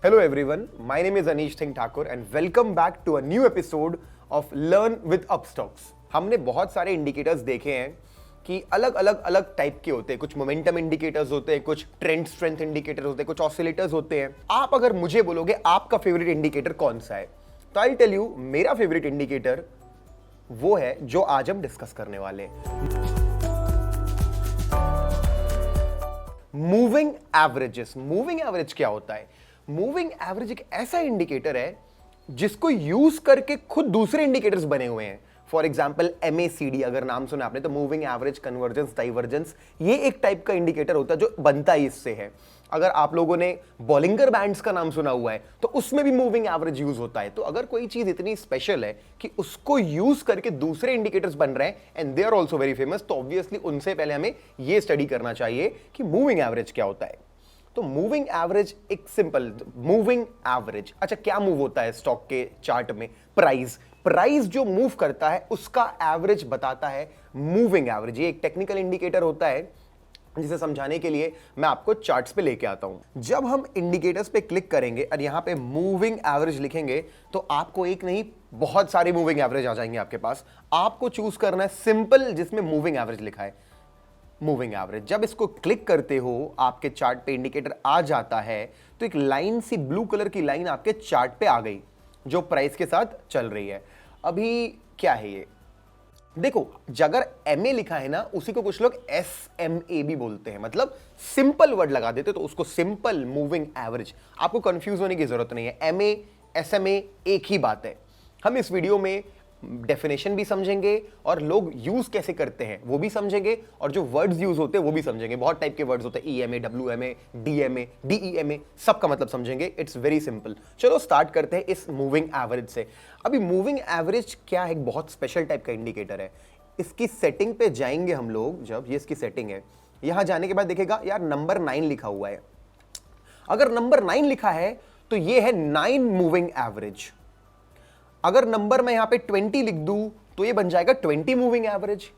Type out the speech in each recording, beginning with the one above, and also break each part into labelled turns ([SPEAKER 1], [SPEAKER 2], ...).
[SPEAKER 1] Hello everyone, my name is Anish Singh Thakur and welcome back to a new episode of Learn with Upstocks. हमने बहुत सारे indicators देखे हैं कि अलग अलग अलग टाइप के होते हैं। कुछ मोमेंटम इंडिकेटर्स होते हैं, कुछ ट्रेंड स्ट्रेंथ इंडिकेटर्स होते हैं, कुछ ऑसिलेटर्स होते हैं। आप अगर मुझे बोलोगे आपका फेवरेट इंडिकेटर कौन सा है, तो आई टेल यू मेरा फेवरेट इंडिकेटर वो है जो आज हम डिस्कस करने वाले हैं। Moving averages. मूविंग एवरेज क्या होता है? मूविंग एवरेज एक ऐसा इंडिकेटर है जिसको यूज करके खुद दूसरे इंडिकेटर्स बने हुए हैं। फॉर एग्जाम्पल MACD अगर नाम सुना आपने, तो मूविंग एवरेज कन्वर्जेंस डाइवर्जेंस, ये एक टाइप का इंडिकेटर होता है जो बनता ही इससे है। अगर आप लोगों ने बॉलिंगर बैंड्स का नाम सुना हुआ है तो उसमें भी मूविंग एवरेज यूज होता है। तो अगर कोई चीज इतनी स्पेशल है कि उसको यूज करके दूसरे इंडिकेटर्स बन रहे हैं and they are also very famous, तो ऑब्वियसली उनसे पहले हमें यह स्टडी करना चाहिए कि मूविंग एवरेज क्या होता है। तो मूविंग एवरेज एक सिंपल मूविंग एवरेज, अच्छा क्या मूव होता है स्टॉक के चार्ट में? प्राइस जो मूव करता है उसका एवरेज बताता है मूविंग एवरेज। ये एक टेक्निकल इंडिकेटर होता है जिसे समझाने के लिए मैं आपको चार्ट्स पे लेके आता हूं। जब हम इंडिकेटर्स पे क्लिक करेंगे और यहां पे मूविंग एवरेज लिखेंगे तो आपको एक नहीं बहुत सारे मूविंग एवरेज आ जाएंगे आपके पास। आपको चूज करना है सिंपल जिसमें मूविंग एवरेज लिखा है, मूविंग एवरेज। जब इसको क्लिक करते हो आपके चार्ट पे इंडिकेटर आ जाता है तो एक लाइन सी ब्लू कलर की लाइन आपके चार्ट पे आ गई जो प्राइस के साथ चल रही है। अभी क्या है ये देखो, अगर MA लिखा है ना, उसी को कुछ लोग SMA भी बोलते हैं, मतलब सिंपल वर्ड लगा देते तो उसको सिंपल मूविंग एवरेज। आपको कंफ्यूज होने की जरूरत नहीं है, MA SMA एक ही बात है। हम इस वीडियो में डेफिनेशन भी समझेंगे और लोग यूज कैसे करते हैं वो भी समझेंगे, और जो वर्ड्स यूज होते हैं वो भी समझेंगे। बहुत टाइप के वर्ड्स होते हैं, EMA, WMA, DMA, DEMA, सबका मतलब समझेंगे। It's very simple. चलो स्टार्ट करते हैं इस मूविंग एवरेज से। अभी मूविंग एवरेज क्या है? एक बहुत स्पेशल टाइप का इंडिकेटर है। इसकी सेटिंग पे जाएंगे हम लोग। जब ये इसकी सेटिंग है, यहां जाने के बाद देखेगा यार नंबर 9 लिखा हुआ है। अगर नंबर 9 लिखा है तो ये है 9 मूविंग एवरेज। अगर नंबर मैं यहां पे 20 लिख दूं तो ये बन जाएगा 20 मूविंग एवरेज।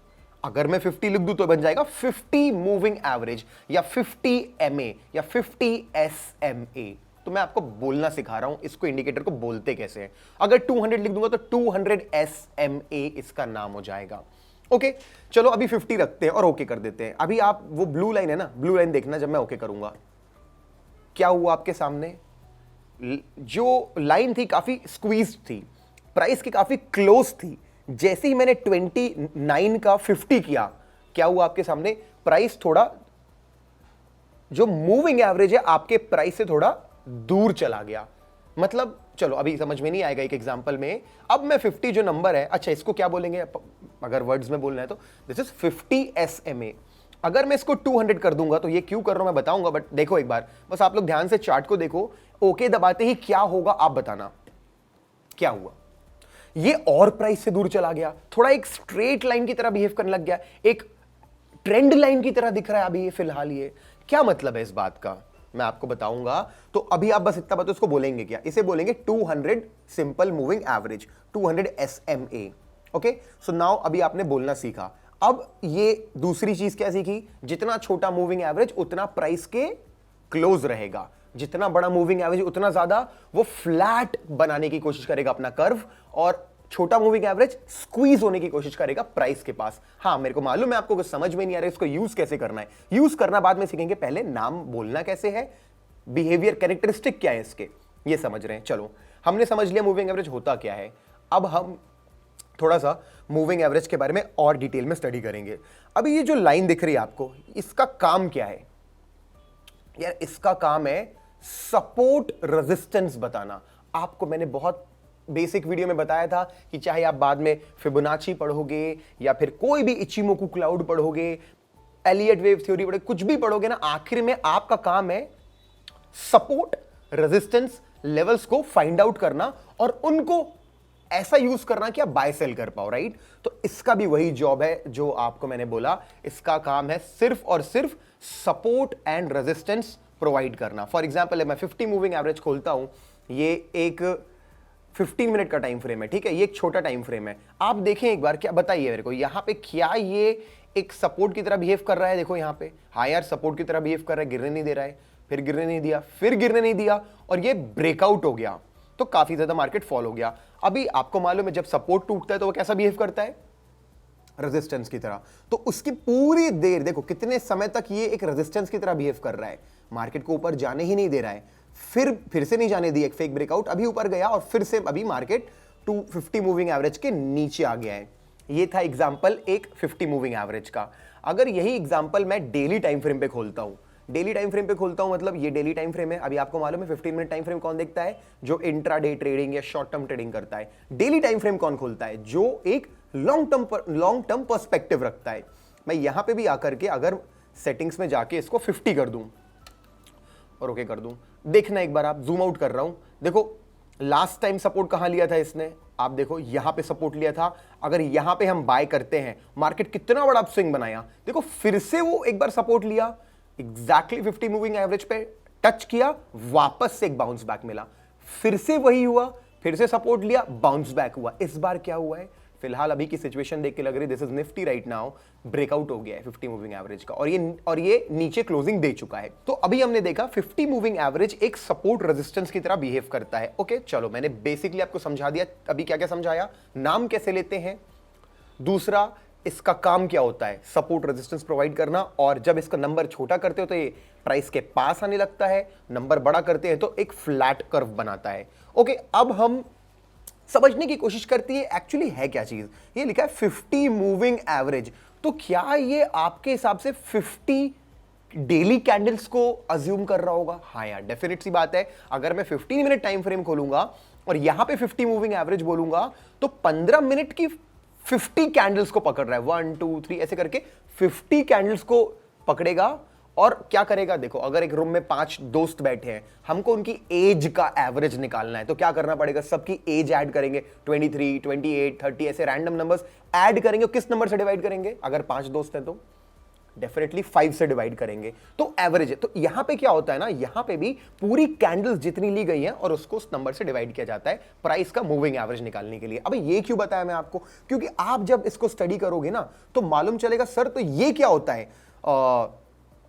[SPEAKER 1] अगर मैं 50 लिख दूं तो बन जाएगा 50 मूविंग एवरेज, या 50 MA या 50 SMA। तो मैं आपको बोलना सिखा रहा हूं इसको, इंडिकेटर को बोलते कैसे हैं। अगर 200 लिख दूंगा तो 200 SMA इसका नाम हो जाएगा। ओके, चलो अभी 50 रखते हैं और ओके कर देते हैं। अभी आप वो ब्लू लाइन है ना, ब्लू लाइन देखना जब मैं ओके करूंगा क्या हुआ आपके सामने। जो लाइन थी काफी स्क्वीज थी, प्राइस की काफी क्लोज थी। जैसे ही मैंने 29 का 50 किया, क्या हुआ आपके सामने? प्राइस थोड़ा, जो मूविंग एवरेज है आपके प्राइस से थोड़ा दूर चला गया। मतलब चलो अभी समझ में नहीं आएगा एक एग्जांपल में। अब मैं 50 जो नंबर है, अच्छा इसको क्या बोलेंगे अगर वर्ड्स में बोलना है तो दिस इज 50 SMA। अगर मैं इसको 200 कर दूंगा तो ये क्यों कर रहा हूं मैं बताऊंगा, बट देखो एक बार बस आप लोग ध्यान से चार्ट को देखो। ओके दबाते ही क्या होगा आप बताना क्या हुआ। ये और प्राइस से दूर चला गया, थोड़ा एक स्ट्रेट लाइन की तरह बिहेव करने लग गया, एक ट्रेंड लाइन की तरह दिख रहा है अभी ये फिलहाल। ये क्या मतलब है इस बात का मैं आपको बताऊंगा। तो अभी आप बस इतना बताओ इसको बोलेंगे क्या? इसे बोलेंगे 200 simple moving average, 200 SMA। Okay, so now अभी आपने बोलना सीखा। अब ये दूसरी चीज क्या सीखी? जितना छोटा मूविंग एवरेज उतना प्राइस के क्लोज रहेगा, जितना बड़ा मूविंग एवरेज उतना ज्यादा वो फ्लैट बनाने की कोशिश करेगा अपना कर्व, और छोटा मूविंग एवरेज स्क्वीज होने की कोशिश करेगा प्राइस के पास। हाँ मेरे को मालूम है आपको कुछ समझ में नहीं आ रहा है, इसको यूज कैसे करना है। यूज करना बाद में सीखेंगे, पहले नाम बोलना कैसे है, बिहेवियर कैरेक्टरिस्टिक क्या है इसके, ये समझ रहे हैं। चलो हमने समझ लिया मूविंग एवरेज होता क्या है। अब हम थोड़ा सा मूविंग एवरेज के बारे में और डिटेल में स्टडी करेंगे। अभी ये जो लाइन दिख रही है आपको, इसका काम क्या है यार? इसका काम है सपोर्ट रेजिस्टेंस बताना। आपको मैंने बहुत बेसिक वीडियो में बताया था कि चाहे आप बाद में फिबोनाची पढ़ोगे या फिर कोई भी इचिमोकू क्लाउड पढ़ोगे, एलियट वेव थ्योरी पढ़ोगे, कुछ भी पढ़ोगे ना, आखिर में आपका काम है सपोर्ट रेजिस्टेंस लेवल्स को फाइंड आउट करना और उनको ऐसा यूज करना कि आप बाय सेल कर पाओ, राइट? तो इसका भी वही जॉब है जो आपको मैंने बोला। इसका काम है सिर्फ और सिर्फ सपोर्ट एंड रेजिस्टेंस प्रोवाइड करना। फॉर एग्जाम्पल मैं 50 मूविंग एवरेज खोलता हूं, ये एक 15 मिनट का टाइम फ्रेम है, ठीक है? ये एक छोटा टाइम फ्रेम है। आप देखें एक बार, क्या बताइए मेरे को, यहां पे क्या ये एक सपोर्ट की तरह बिहेव कर रहा है, देखो यहां पे हाँ यार सपोर्ट की तरह बिहेव कर रहा है, गिरने नहीं दे रहा है, फिर गिरने नहीं दिया, फिर गिरने नहीं दिया और ये ब्रेकआउट हो गया, तो काफी ज्यादा मार्केट फॉल हो गया। अभी आपको मालूम है जब सपोर्ट टूटता है तो वो कैसा बिहेव करता है, रेजिस्टेंस की तरह। तो उसकी पूरी देर देखो कितने समय तक ये एक रेजिस्टेंस की तरह बिहेव कर रहा है, मार्केट को ऊपर जाने ही नहीं दे रहा है, फिर से नहीं जाने दी, एक फेक ब्रेकआउट, अभी ऊपर गया और फिर से अभी मार्केट 250 मूविंग एवरेज के नीचे आ गया है। ये था एग्जांपल एक 50 मूविंग एवरेज का। अगर यही एग्जांपल मैं डेली टाइम फ्रेम पे खोलता हूं, डेली टाइम फ्रेम पे खोलता हूं, मतलब ये डेली टाइम फ्रेम है। अभी आपको मालूम है 15 मिनट टाइम फ्रेम कौन देखता है, जो इंट्राडे ट्रेडिंग या शॉर्ट टर्म ट्रेडिंग करता है। डेली टाइम फ्रेम कौन खोलता है, जो एक लॉन्ग टर्म पर्सपेक्टिव रखता है। मैं यहां पे भी आकर के अगर सेटिंग्स में जाके इसको 50 कर दूं और ओके कर दूं, देखना एक बार आप, जूम आउट कर रहा हूं, देखो लास्ट टाइम सपोर्ट कहां लिया था इसने, आप देखो यहां पे सपोर्ट लिया था। अगर यहां पे हम बाय करते हैं, मार्केट कितना बड़ा अपस्विंग बनाया, देखो फिर से वो एक बार सपोर्ट लिया, एग्जैक्टली 50 मूविंग एवरेज पे टच किया, वापस से एक बाउंस बैक मिला, फिर से वही हुआ, फिर से सपोर्ट लिया, बाउंस बैक हुआ। इस बार क्या हुआ है, फिलहाल अभी की सिचुएशन देख के लग रही है this is Nifty right now, breakout हो गया है 50 मूविंग एवरेज का और ये नीचे क्लोजिंग दे चुका है। तो अभी हमने देखा 50 मूविंग एवरेज एक सपोर्ट रेजिस्टेंस की तरह बिहेव करता है। ओके चलो, मैंने बेसिकली आपको समझा दिया। अभी क्या क्या समझाया, नाम कैसे लेते हैं, दूसरा इसका काम क्या होता है, सपोर्ट रेजिस्टेंस प्रोवाइड करना, और जब इसका नंबर छोटा करते हो तो ये प्राइस के पास आने लगता है, नंबर बड़ा करते हैं तो एक फ्लैट कर्व बनाता है। ओके, अब हम समझने की कोशिश करती है एक्चुअली है क्या चीज। ये लिखा है 50 मूविंग एवरेज, तो क्या ये आपके हिसाब से 50 डेली कैंडल्स को अज्यूम कर रहा होगा? हाँ यार, डेफिनेट सी बात है। अगर मैं 15 मिनट टाइम फ्रेम खोलूंगा और यहां पे 50 मूविंग एवरेज बोलूंगा तो 15 मिनट की 50 कैंडल्स को पकड़ रहा है, 1 2 3 ऐसे करके 50 कैंडल्स को पकड़ेगा। और क्या करेगा, देखो अगर एक रूम में 5 दोस्त बैठे हैं, हमको उनकी एज का एवरेज निकालना है, तो क्या करना पड़ेगा, सबकी एज ऐड करेंगे, 23 28 30 ऐसे रैंडम नंबर्स ऐड करेंगे। किस नंबर से डिवाइड करेंगे, अगर 5 दोस्त हैं तो डेफिनेटली 5 से डिवाइड करेंगे, तो एवरेज है। तो यहां पे क्या होता है ना, यहां पे भी पूरी कैंडल्स जितनी ली गई हैं और उसको उस नंबर से डिवाइड किया जाता है प्राइस का मूविंग एवरेज निकालने के लिए। अब ये क्यों बताया मैं आपको, क्योंकि आप जब इसको स्टडी करोगे ना तो मालूम चलेगा सर तो ये क्या होता है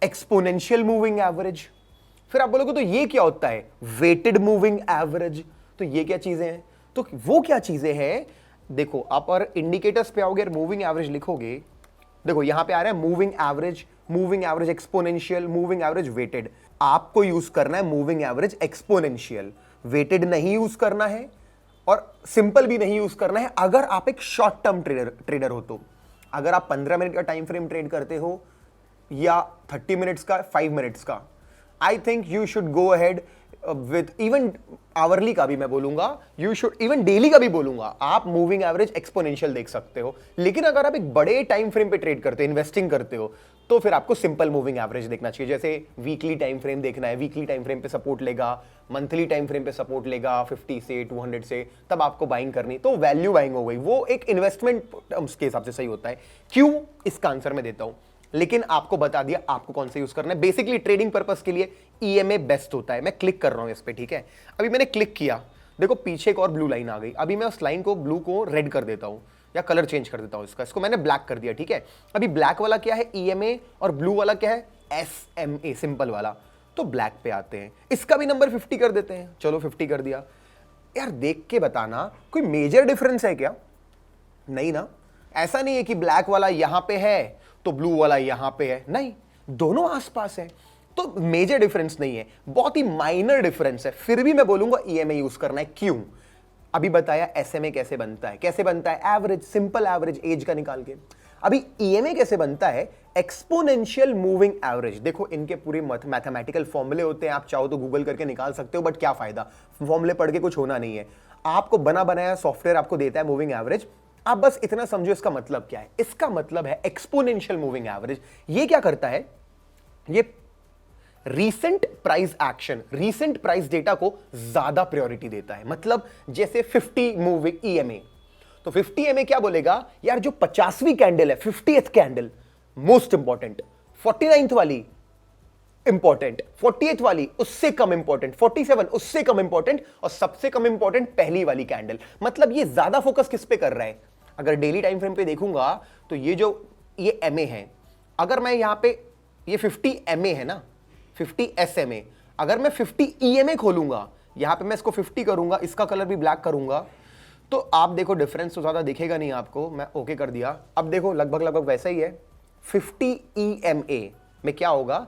[SPEAKER 1] एक्सपोनेंशियल मूविंग एवरेज, फिर आप बोलोगे तो ये क्या होता है वेटेड मूविंग एवरेज, तो ये क्या चीजें हैं, तो वो क्या चीजें हैं। देखो आप और इंडिकेटर्स पे आओगे और मूविंग एवरेज लिखोगे, देखो यहां पे आ रहा है moving average exponential, moving average weighted. आपको यूज करना है मूविंग एवरेज एक्सपोनेंशियल, वेटेड नहीं यूज करना है और सिंपल भी नहीं यूज करना है अगर आप एक शॉर्ट टर्म ट्रेडर हो तो। अगर आप 15 मिनट का टाइम फ्रेम ट्रेड करते हो या 30 मिनट्स का, 5 मिनट्स का, I think you should go ahead with, even hourly का भी मैं बोलूंगा, यू शुड इवन डेली का भी बोलूंगा, आप मूविंग एवरेज एक्सपोनेंशियल देख सकते हो। लेकिन अगर आप एक बड़े टाइम फ्रेम पे ट्रेड करते हो, इन्वेस्टिंग करते हो, तो फिर आपको सिंपल मूविंग एवरेज देखना चाहिए। जैसे वीकली टाइम फ्रेम देखना है, वीकली टाइम फ्रेम पे सपोर्ट लेगा, मंथली टाइम फ्रेम पे सपोर्ट लेगा 50 से 200 से, तब आपको बाइंग करनी, तो वैल्यू बाइंग हो गई, वो एक इन्वेस्टमेंट टर्म्स के हिसाब से सही होता है। क्यों, इसका आंसर मैं देता हूं, लेकिन आपको बता दिया आपको कौन सा यूज करना है। बेसिकली ट्रेडिंग पर्पस के लिए ईएमए बेस्ट होता है। मैं क्लिक कर रहा हूं इस पे, ठीक है, अभी मैंने क्लिक किया, देखो पीछे एक और ब्लू लाइन आ गई। अभी मैं उस लाइन को, ब्लू को रेड कर देता हूं या कलर चेंज कर देता हूं इसको मैंने ब्लैक कर दिया, ठीक है। अभी ब्लैक वाला क्या है ईएमए और ब्लू वाला क्या है एसएमए, सिंपल वाला। तो ब्लैक पे आते हैं, इसका भी नंबर 50 कर देते हैं, चलो 50 कर दिया। यार देख के बताना कोई मेजर डिफरेंस है क्या, नहीं ना, ऐसा नहीं है कि ब्लैक वाला यहां पे है तो ब्लू वाला यहां पे है, नहीं, दोनों आसपास है, तो मेजर डिफरेंस नहीं है, बहुत ही माइनर डिफरेंस है। फिर भी मैं बोलूंगा ईएमए यूज करना है। क्यों, अभी बताया एसएमए कैसे बनता है, एवरेज, सिंपल एवरेज एज का निकाल के। अभी ईएमए कैसे बनता है, एक्सपोनेंशियल मूविंग एवरेज। देखो इनके पूरे मैथमेटिकल फॉर्मूले होते हैं, आप चाहो तो गूगल करके निकाल सकते हो, बट क्या फायदा, फॉर्मूले पढ़ के कुछ होना नहीं है। आपको बना बनाया सॉफ्टवेयर आपको देता है मूविंग एवरेज, आप बस इतना समझो इसका मतलब क्या है। इसका मतलब है एक्सपोनेंशियल मूविंग एवरेज। ये क्या करता है, ये recent price action, recent price data को ज्यादा प्रायोरिटी देता है। मतलब जैसे 50 मूविंग ईएमए, तो 50 ईएमए क्या बोलेगा, यार जो 50वीं कैंडल है, 50th candle most important, 49th वाली इंपॉर्टेंट, 48th वाली उससे कम इंपॉर्टेंट, 47 उससे कम इंपॉर्टेंट, और सबसे कम इंपॉर्टेंट पहली वाली कैंडल। मतलब ये ज्यादा फोकस किस पे कर रहा है। अगर डेली टाइम फ्रेम पे देखूंगा तो ये जो ये MA है, अगर मैं यहां पे ये 50 MA है ना, 50 SMA, अगर मैं 50 EMA खोलूंगा, यहां पे मैं इसको 50 करूंगा, इसका कलर भी ब्लैक करूंगा, तो आप देखो डिफरेंस तो ज्यादा दिखेगा नहीं आपको। मैं ओके कर दिया, अब देखो लगभग लगभग वैसा ही है। 50 EMA में क्या होगा,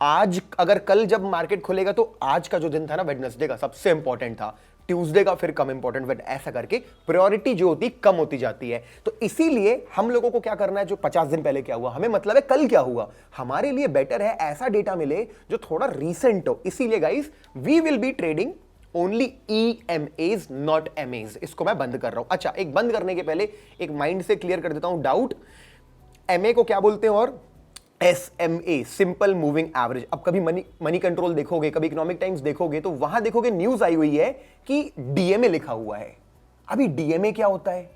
[SPEAKER 1] आज अगर कल जब मार्केट खुलेगा तो आज का जो दिन था ना वेडनेसडे का सबसे इंपॉर्टेंट था, ट्यूसडे का फिर कम इंपॉर्टेंट, बट ऐसा करके प्रायोरिटी जो होती कम होती जाती है। तो इसीलिए हम लोगों को क्या करना है, जो 50 दिन पहले क्या हुआ हमें मतलब है कल क्या हुआ, हमारे लिए बेटर है ऐसा डेटा मिले जो थोड़ा रीसेंट हो। इसीलिए guys we will be trading only EMAs not MAs। इसको मैं बंद कर रहा हूं। अच्छा, एक बंद करने के पहले एक माइंड से क्लियर कर देता हूं डाउट, MA को क्या बोलते हैं और SMA सिंपल मूविंग एवरेज। अब कभी मनी कंट्रोल देखोगे, कभी इकोनॉमिक टाइम्स देखोगे, तो वहां देखोगे न्यूज आई हुई है कि DMA लिखा हुआ है। अभी DMA क्या होता है,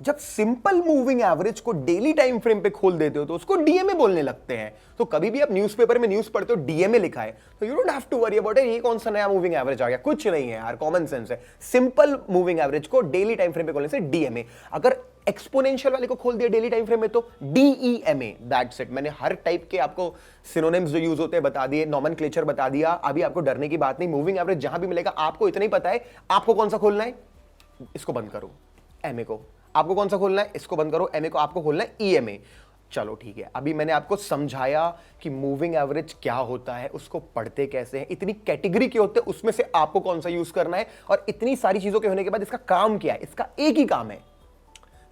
[SPEAKER 1] जब सिंपल मूविंग एवरेज को डेली टाइम फ्रेम पे खोल देते हो तो उसको DMA बोलने लगते हैं। तो कभी भी आप न्यूज़पेपर में न्यूज़ पढ़ते हो DMA लिखा है तो you don't have to worry about it, ये कौन सा नया मूविंग एवरेज आ गया, कुछ नहीं है यार, कॉमन सेंस है। सिंपल मूविंग एवरेज को डेली टाइम फ्रेम पे खोलने से DMA, अगर एक्सपोनेंशियल वाले को खोल दिया डेली टाइम फ्रेम में तो DEMA। That's it. मैंने हर टाइप के आपको सिनोनिम्स जो यूज होते हैं बता दिए, नॉमेनक्लेचर बता दिया। अभी आपको डरने की बात नहीं, मूविंग एवरेज जहां भी मिलेगा आपको इतना ही पता है आपको कौन सा खोलना है, इसको बंद करो, MA को। आपको कौन सा खोलना है, इसको बंद करो, MA को। आपको खोलना है EMA। चलो ठीक है, अभी मैंने आपको समझाया कि मूविंग एवरेज क्या होता है, उसको पढ़ते कैसे हैं, इतनी कैटेगरी के होते हैं, उसमें से आपको कौन सा यूज करना है, और इतनी सारी चीजों के होने के बाद इसका काम क्या है। इसका एक ही काम है,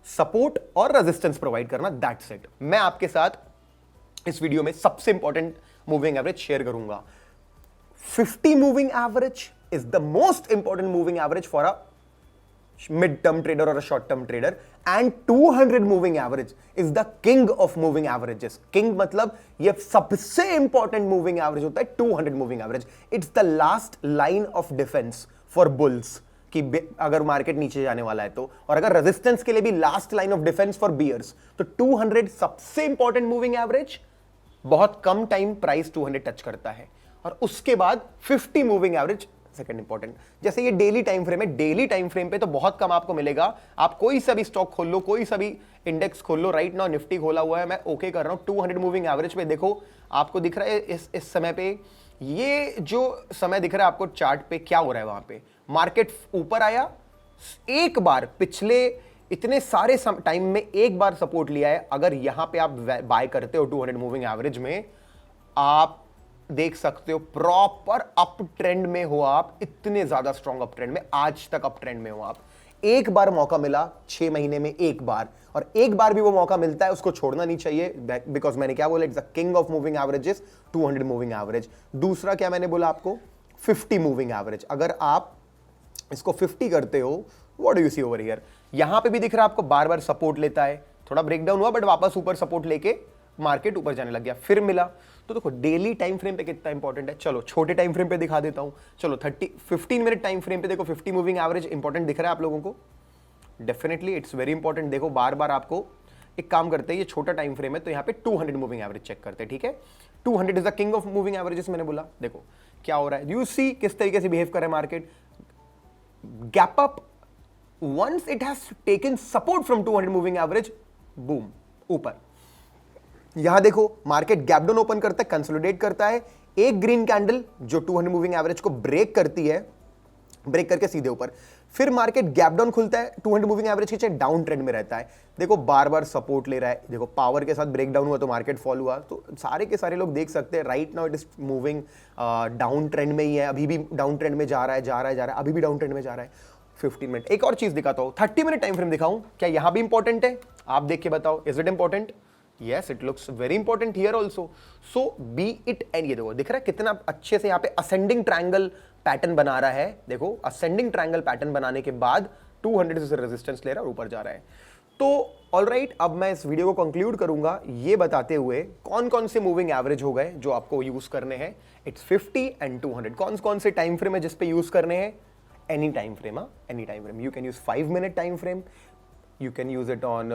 [SPEAKER 1] सपोर्ट और रेजिस्टेंस प्रोवाइड करना, दैट्स इट। मैं आपके साथ इस वीडियो में सबसे इंपॉर्टेंट मूविंग एवरेज शेयर करूंगा। 50 moving average is the most important moving average for a mid term trader or a short term trader, and 200 moving average is the king of moving averages। king मतलब ये सबसे important moving average होता है 200 moving average. It's the last line of defence for bulls, कि अगर market नीचे जाने वाला है तो, और अगर रेजिस्टेंस के लिए भी last line of defence for bears. तो 200 सबसे इंपॉर्टेंट मूविंग एवरेज, बहुत कम टाइम प्राइस 200 टच करता है, और उसके बाद 50 मूविंग एवरेज सेकंड इंपॉर्टेंट। जैसे ये डेली टाइम फ्रेम है, डेली टाइम फ्रेम पे तो बहुत कम आपको मिलेगा। आप कोई सा भी स्टॉक खोल लो, कोई सा भी इंडेक्स खोल लो, राइट नाउ निफ्टी खोला हुआ है, मैं ओके कर रहा हूं। 200 मूविंग एवरेज पे देखो, आपको दिख रहा है इस समय पे, ये जो समय दिख रहा है आपको चार्ट पे, क्या हो रहा है वहां पे, मार्केट ऊपर आया एक बार, पिछले इतने सारे टाइम में एक बार सपोर्ट लिया है। अगर यहां पे आप बाय करते हो 200 मूविंग एवरेज में, आप देख सकते हो प्रॉपर अप ट्रेंड में हो आप, इतने ज्यादा स्ट्रॉन्ग अप ट्रेंड में, आज तक अप ट्रेंड में हो आप। एक बार मौका मिला 6 महीने में एक बार, और एक बार भी वो मौका मिलता है उसको छोड़ना नहीं चाहिए, बिकॉज मैंने क्या बोला, it's the king of moving averages, 200 moving average. दूसरा क्या मैंने बोला आपको, 50 मूविंग एवरेज। अगर आप इसको 50 करते हो, what do you see over here, यहां पे भी दिख रहा है आपको बार बार सपोर्ट लेता है, थोड़ा ब्रेकडाउन हुआ बट वापस ऊपर सपोर्ट लेके मार्केट ऊपर जाने लग गया, फिर मिला। तो देखो डेली टाइम फ्रेम पे कितना इंपॉर्टेंट है। चलो छोटे टाइम फ्रेम पे दिखा देता हूं। चलो 15 मिनट टाइम फ्रेम पे देखो, 50 मूविंग एवरेज इंपॉर्टेंट दिख रहा है आप लोगों को, डेफिनेटली इट्स वेरी इंपॉर्टेंट। देखो बार बार आपको एक काम करते हैं, ये छोटा टाइम फ्रेम है तो यहाँ पे 200 मूविंग एवरेज चेक करते हैं, ठीक है। 200 is the king of moving averages, मैंने बोला। देखो क्या हो रहा है, यू सी किस तरीके से बिहेव कर रहा है market, gap up, once it has taken support from 200 moving average, boom ऊपर। यहां देखो मार्केट गैप डाउन ओपन करता है, कंसोलिडेट करता है, एक ग्रीन कैंडल जो 200 मूविंग एवरेज को ब्रेक करती है, ब्रेक करके सीधे ऊपर, फिर मार्केट गैप डाउन खुलता है, 200 मूविंग एवरेज के चाहे डाउन ट्रेंड में रहता है। देखो बार बार सपोर्ट ले रहा है, देखो पावर के साथ ब्रेक डाउन हुआ तो मार्केट फॉल हुआ। तो सारे के सारे लोग देख सकते हैं right now it is moving down trend में ही है, अभी भी डाउन ट्रेंड में जा रहा है, अभी भी डाउन ट्रेंड में जा रहा है। 15 मिनट, एक और चीज दिखाता हूं, 30 मिनट टाइम फ्रेम दिखाऊं, क्या यहां भी इंपॉर्टेंट है, आप देख के बताओ, is it important? Yes, it looks very important here also. So be it any, ये देखो दिख रहा है कितना अच्छे से यहाँ पे असेंडिंग ट्रायंगल पैटर्न बना रहा है। देखो असेंडिंग ट्रायंगल पैटर्न बनाने के बाद 200 से रेजिस्टेंस ले रहा है, ऊपर जा रहा है। तो ऑलराइट, अब मैं इस वीडियो को कंक्लूड करूंगा ये बताते हुए कौन कौन से मूविंग एवरेज हो गए जो आपको यूज करने हैं। It's 50 and 200। कौन कौन से टाइम फ्रेम है जिसपे यूज करने हैं? Any time frame, any time frame. You can use 5 minute time frame, you can use it on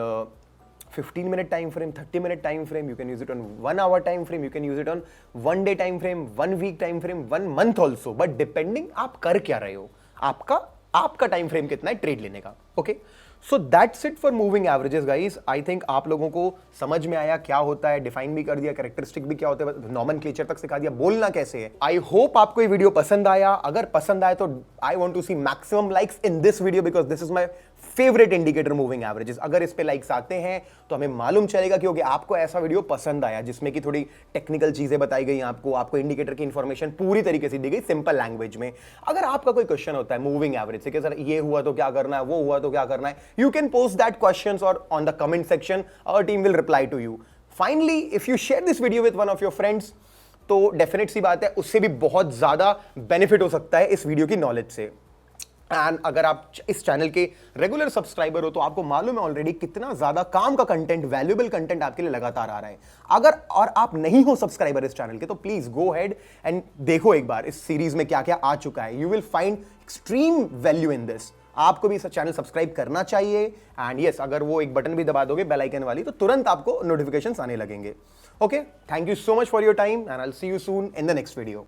[SPEAKER 1] 15 minute time frame, 30 minute time frame, you can use it on 1 hour time frame, you can use it on 1 day time frame, 1 week time frame, 1 month also, but depending आप कर क्या रहे हो, आपका time frame कितना है trade लेने का। Okay, so that's it for moving averages guys. I think आप लोगों को समझ में आया क्या होता है, डिफाइन भी कर दिया, कैरेक्टरिस्टिक भी क्या होता है, नॉमेनक्लेचर तक सिखा दिया, बोलना कैसे है। आई होप आपको ये वीडियो पसंद आया। अगर पसंद आया तो I want to see maximum likes in this video because this is my favourite indicator moving averages. अगर इस पे लाइक्स आते हैं तो हमें मालूम चलेगा क्योंकि आपको ऐसा वीडियो पसंद आया जिसमें कि थोड़ी टेक्निकल चीजें बताई गई, आपको इंडिकेटर की इंफॉर्मेशन पूरी तरीके से दी गई सिंपल लैंग्वेज में। अगर आपका कोई क्वेश्चन होता है मूविंग एवरेज से कि सर ये हुआ तो क्या करना है, वो हुआ तो क्या करना है, you can post that questions और on the comment section, our team will reply to you. Finally if you share this video with one of your friends तो डेफिनेट सी बात है उससे भी बहुत ज्यादा बेनिफिट हो सकता है इस वीडियो की नॉलेज से। एंड अगर आप इस चैनल के रेगुलर सब्सक्राइबर हो तो आपको मालूम है ऑलरेडी कितना ज्यादा काम का कंटेंट, वैल्यूएबल कंटेंट आपके लिए लगातार आ रहा है। अगर और आप नहीं हो सब्सक्राइबर इस चैनल के तो प्लीज गो हेड एंड देखो एक बार इस सीरीज में क्या क्या आ चुका है। You will find extreme value in this. आपको भी इस चैनल सब्सक्राइब करना चाहिए एंड यस अगर वो एक बटन भी दबा दोगे बेल आइकन वाली तो तुरंत आपको नोटिफिकेशंस आने लगेंगे। Okay, thank you so much for your time and I will see you soon in the next video.